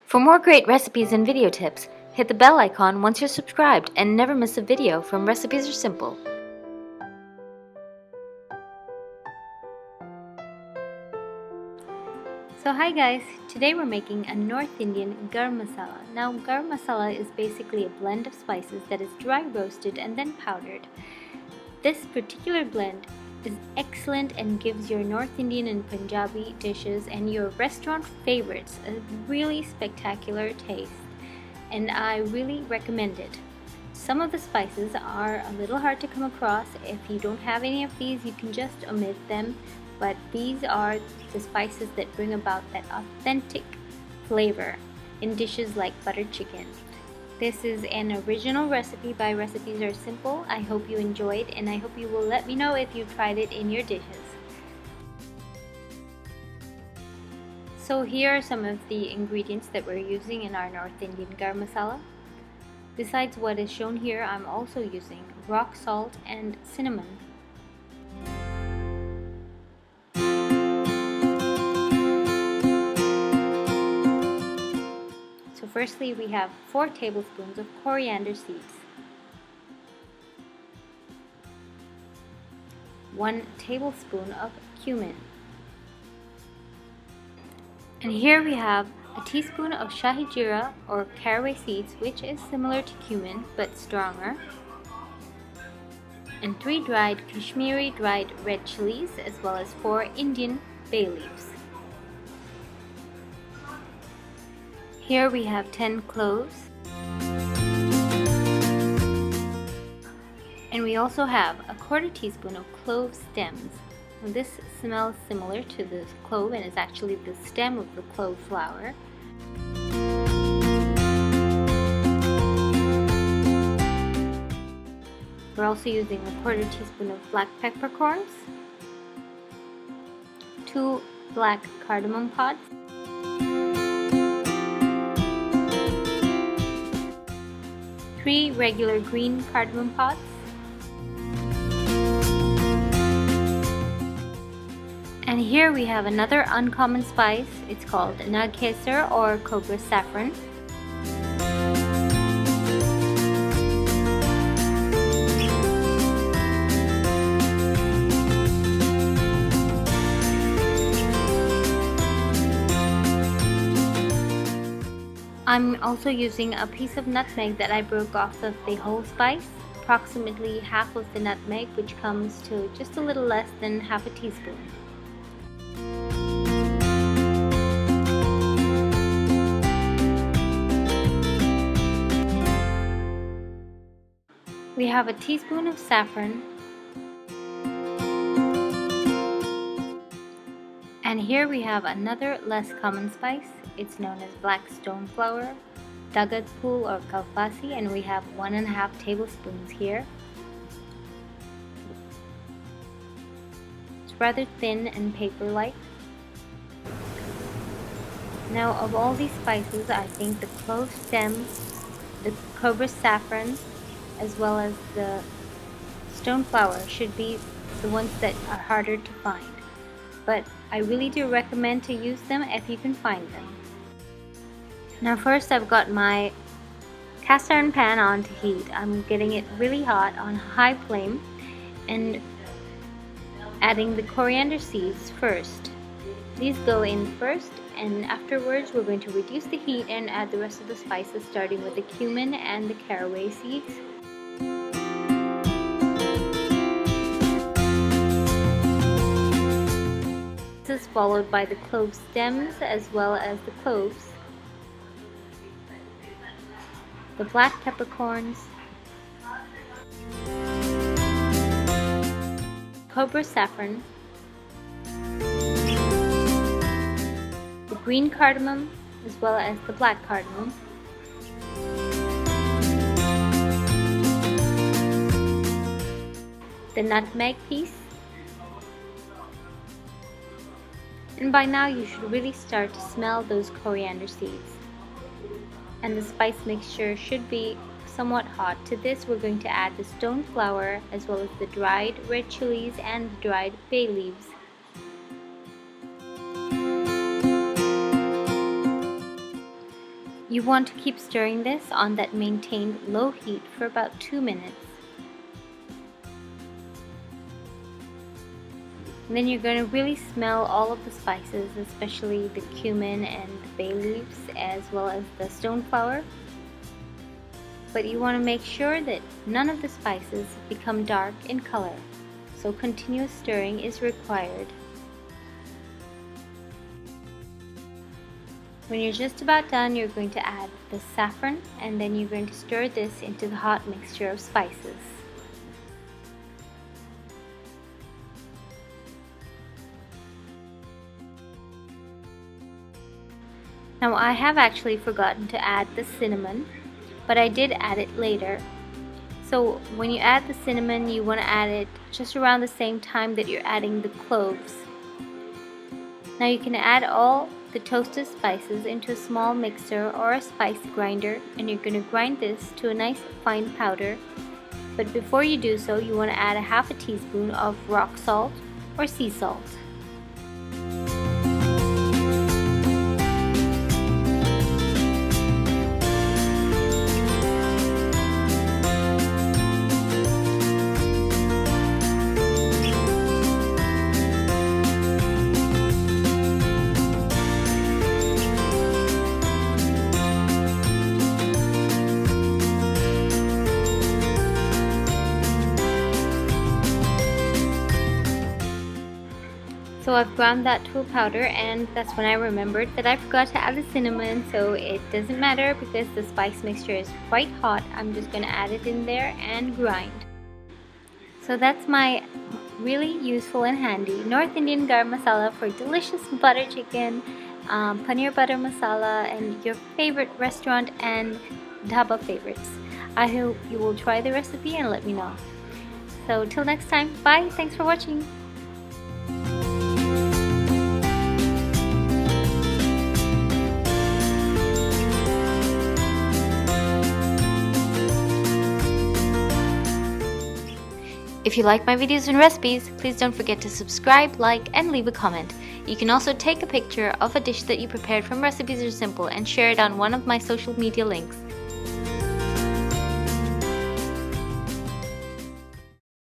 For more great recipes and video tips, hit the bell icon once you're subscribed and never miss a video from Recipes Are Simple. So hi guys, today we're making a North Indian Garam Masala. Now Garam Masala is basically a blend of spices that is dry roasted and then powdered. This particular blend is excellent and gives your North Indian and Punjabi dishes and your restaurant favorites a really spectacular taste, and I really recommend it. Some of the spices are a little hard to come across. If you don't have any of these, you can just omit them, but these are the spices that bring about that authentic flavor in dishes like butter chicken. This is an original recipe by Recipes Are Simple. I hope you enjoyed, and I hope you will let me know if you tried it in your dishes. So here are some of the ingredients that we're using in our North Indian Garam Masala. Besides what is shown here, I'm also using rock salt and cinnamon. So firstly, we have 4 tablespoons of coriander seeds, 1 tablespoon of cumin, and here we have a teaspoon of shahi jeera or caraway seeds, which is similar to cumin but stronger, and 3 dried Kashmiri dried red chilies, as well as 4 Indian bay leaves. Here we have 10 cloves, and we also have a 1/4 teaspoon of clove stems. Now this smells similar to the clove and is actually the stem of the clove flower. We're also using a 1/4 teaspoon of black peppercorns, 2 black cardamom pods, 3 regular green cardamom pods, and here we have another uncommon spice. It's called nag kesar or cobra saffron. I'm also using a piece of nutmeg that I broke off of the whole spice, approximately half of the nutmeg, which comes to just a little less than half a teaspoon. We have a teaspoon of saffron, and here we have another less common spice. It's known as black stoneflower, dagad's pool or kalpasi, and we have 1½ tablespoons here. It's rather thin and paper-like. Now, of all these spices, I think the clove stems, the cobra saffron, as well as the stoneflower should be the ones that are harder to find. But I really do recommend to use them if you can find them. Now first, I've got my cast iron pan on to heat. I'm getting it really hot on high flame and adding the coriander seeds first. These go in first, and afterwards we're going to reduce the heat and add the rest of the spices, starting with the cumin and the caraway seeds. This is followed by the clove stems as well as the cloves, the black peppercorns, cobra saffron, the green cardamom as well as the black cardamom, the nutmeg piece, and by now you should really start to smell those coriander seeds. And the spice mixture should be somewhat hot. To this, we're going to add the stone flour as well as the dried red chilies and the dried bay leaves. You want to keep stirring this on that maintained low heat for about 2 minutes. And then you're going to really smell all of the spices, especially the cumin and the bay leaves, as well as the stoneflower. But you want to make sure that none of the spices become dark in color, so continuous stirring is required. When you're just about done, you're going to add the saffron, and then you're going to stir this into the hot mixture of spices. Now I have actually forgotten to add the cinnamon, but I did add it later. So when you add the cinnamon, you want to add it just around the same time that you're adding the cloves. Now you can add all the toasted spices into a small mixer or a spice grinder, and you're going to grind this to a nice fine powder. But before you do so, you want to add a half a teaspoon of rock salt or sea salt. So I've ground that to a powder, and that's when I remembered that I forgot to add the cinnamon. So it doesn't matter because the spice mixture is quite hot. I'm just going to add it in there and grind. So that's my really useful and handy North Indian garam masala for delicious butter chicken, paneer butter masala, and your favorite restaurant and dhaba favorites. I hope you will try the recipe and let me know. So till next time, bye, thanks for watching. If you like my videos and recipes, please don't forget to subscribe, like, and leave a comment. You can also take a picture of a dish that you prepared from Recipes Are Simple and share it on one of my social media links.